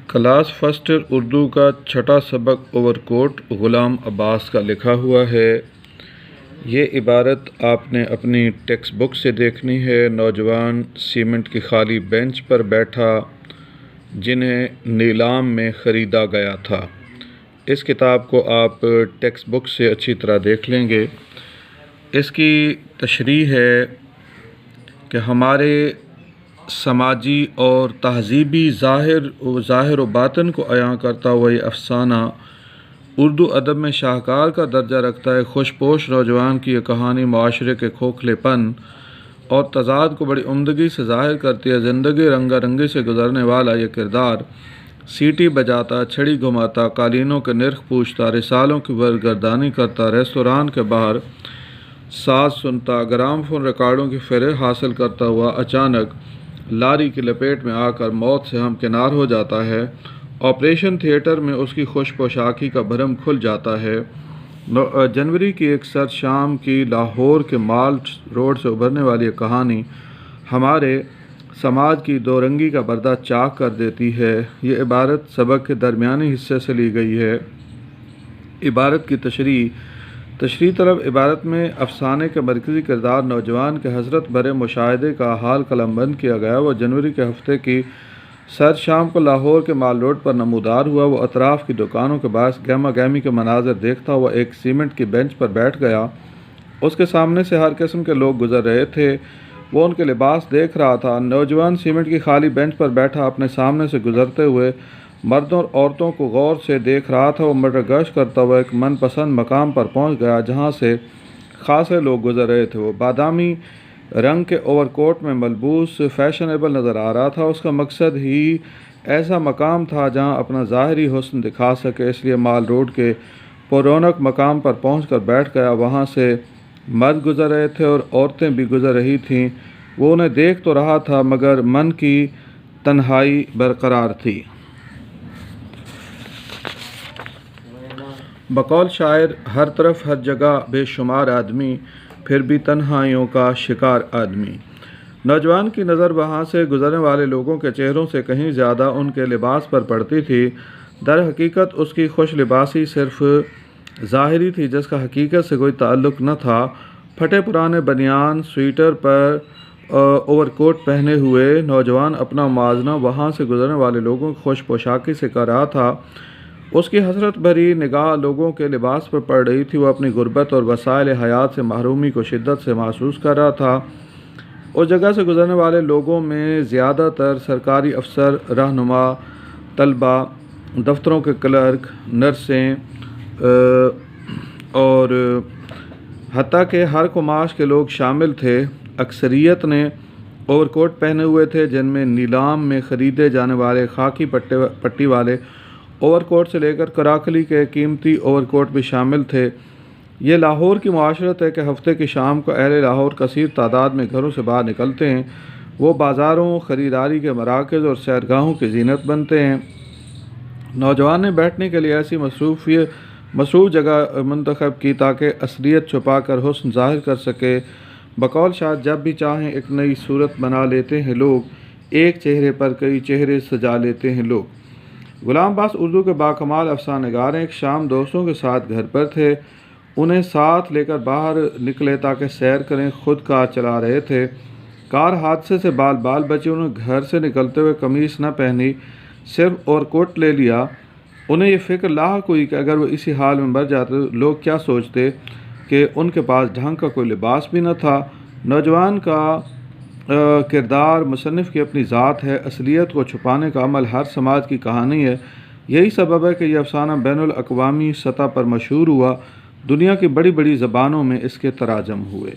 Class first Urdu کا چھٹا سبق اوور کوٹ غلام عباس کا لکھا ہوا ہے۔ یہ عبارت آپ نے اپنی ٹیکسٹ بک سے دیکھنی ہے۔ نوجوان سیمنٹ کی خالی بینچ پر بیٹھا جنہیں نیلام میں خریدا گیا تھا۔ اس کتاب کو آپ ٹیکسٹ بک سے اچھی طرح دیکھ لیں گے۔ اس کی تشریح ہے کہ ہمارے سماجی اور تہذیبی ظاہر و باطن کو عیاں کرتا ہوا یہ افسانہ اردو ادب میں شاہکار کا درجہ رکھتا ہے۔ خوش پوش نوجوان کی یہ کہانی معاشرے کے کھوکھلے پن اور تضاد کو بڑی عمدگی سے ظاہر کرتی ہے۔ زندگی رنگا رنگی سے گزرنے والا یہ کردار سیٹی بجاتا، چھڑی گھماتا، قالینوں کے نرخ پوچھتا، رسالوں کی برگردانی کرتا، ریستوران کے باہر ساز سنتا، گرام فون ریکارڈوں کی فہرست حاصل کرتا ہوا اچانک لاری کی لپیٹ میں آ کر موت سے ہمکنار ہو جاتا ہے۔ آپریشن تھیٹر میں اس کی خوش پوشاکی کا بھرم کھل جاتا ہے۔ جنوری کی ایک سرد شام کی لاہور کے مال روڈ سے ابھرنے والی یہ کہانی ہمارے سماج کی دو رنگی کا پردہ چاک کر دیتی ہے۔ یہ عبارت سبق کے درمیانی حصے سے لی گئی ہے۔ عبارت کی تشریح طلب عبارت میں افسانے کے مرکزی کردار نوجوان کے حسرت بھرے مشاہدے کا حال قلم بند کیا گیا۔ وہ جنوری کے ہفتے کی سرد شام کو لاہور کے مال روڈ پر نمودار ہوا۔ وہ اطراف کی دکانوں کے باعث گہما گہمی کے مناظر دیکھتا ہوا ایک سیمنٹ کی بینچ پر بیٹھ گیا۔ اس کے سامنے سے ہر قسم کے لوگ گزر رہے تھے۔ وہ ان کے لباس دیکھ رہا تھا۔ نوجوان سیمنٹ کی خالی بینچ پر بیٹھا اپنے سامنے سے گزرتے ہوئے مردوں اور عورتوں کو غور سے دیکھ رہا تھا۔ وہ مٹر گشت کرتا ہوا ایک من پسند مقام پر پہنچ گیا جہاں سے خاصے لوگ گزر رہے تھے۔ وہ بادامی رنگ کے اوور کوٹ میں ملبوس فیشنیبل نظر آ رہا تھا۔ اس کا مقصد ہی ایسا مقام تھا جہاں اپنا ظاہری حسن دکھا سکے، اس لیے مال روڈ کے پررونق مقام پر پہنچ کر بیٹھ گیا۔ وہاں سے مرد گزر رہے تھے اور عورتیں بھی گزر رہی تھیں۔ وہ انہیں دیکھ تو رہا تھا مگر من کی تنہائی برقرار تھی۔ بقول شاعر ہر طرف ہر جگہ بے شمار آدمی، پھر بھی تنہائیوں کا شکار آدمی۔ نوجوان کی نظر وہاں سے گزرنے والے لوگوں کے چہروں سے کہیں زیادہ ان کے لباس پر پڑتی تھی۔ در حقیقت اس کی خوش لباسی صرف ظاہری تھی جس کا حقیقت سے کوئی تعلق نہ تھا۔ پھٹے پرانے بنیان سویٹر پر اوور کوٹ پہنے ہوئے نوجوان اپنا موازنہ وہاں سے گزرنے والے لوگوں کی خوش پوشاکی سے کر رہا تھا۔ اس کی حسرت بھری نگاہ لوگوں کے لباس پر پڑ رہی تھی۔ وہ اپنی غربت اور وسائل حیات سے محرومی کو شدت سے محسوس کر رہا تھا۔ اس جگہ سے گزرنے والے لوگوں میں زیادہ تر سرکاری افسر، رہنما، طلباء، دفتروں کے کلرک، نرسیں اور حتیٰ کہ ہر قماش کے لوگ شامل تھے۔ اکثریت نے اوور کوٹ پہنے ہوئے تھے جن میں نیلام میں خریدے جانے والے خاکی پٹی والے اوور کوٹ سے لے کر کراکلی کے قیمتی اوور کوٹ بھی شامل تھے۔ یہ لاہور کی معاشرت ہے کہ ہفتے کی شام کو اہل لاہور کثیر تعداد میں گھروں سے باہر نکلتے ہیں۔ وہ بازاروں، خریداری کے مراکز اور سیرگاہوں کی زینت بنتے ہیں۔ نوجوان نے بیٹھنے کے لیے ایسی مصروف جگہ منتخب کی تاکہ اصلیت چھپا کر حسن ظاہر کر سکے۔ بقول شاعر جب بھی چاہیں ایک نئی صورت بنا لیتے ہیں لوگ، ایک چہرے پر کئی چہرے سجا لیتے ہیں لوگ۔ غلام عباس اردو کے باکمال افسانہ نگار ہیں۔ ایک شام دوستوں کے ساتھ گھر پر تھے۔ انہیں ساتھ لے کر باہر نکلے تاکہ سیر کریں۔ خود کار چلا رہے تھے۔ کار حادثے سے بال بچی۔ انہوں نے گھر سے نکلتے ہوئے قمیص نہ پہنی، صرف اوور کوٹ لے لیا۔ انہیں یہ فکر لاحق ہوئی کہ اگر وہ اسی حال میں مر جاتے تو لوگ کیا سوچتے کہ ان کے پاس ڈھنگ کا کوئی لباس بھی نہ تھا۔ نوجوان کا کردار مصنف کی اپنی ذات ہے۔ اصلیت کو چھپانے کا عمل ہر سماج کی کہانی ہے۔ یہی سبب ہے کہ یہ افسانہ بین الاقوامی سطح پر مشہور ہوا۔ دنیا کی بڑی بڑی زبانوں میں اس کے تراجم ہوئے۔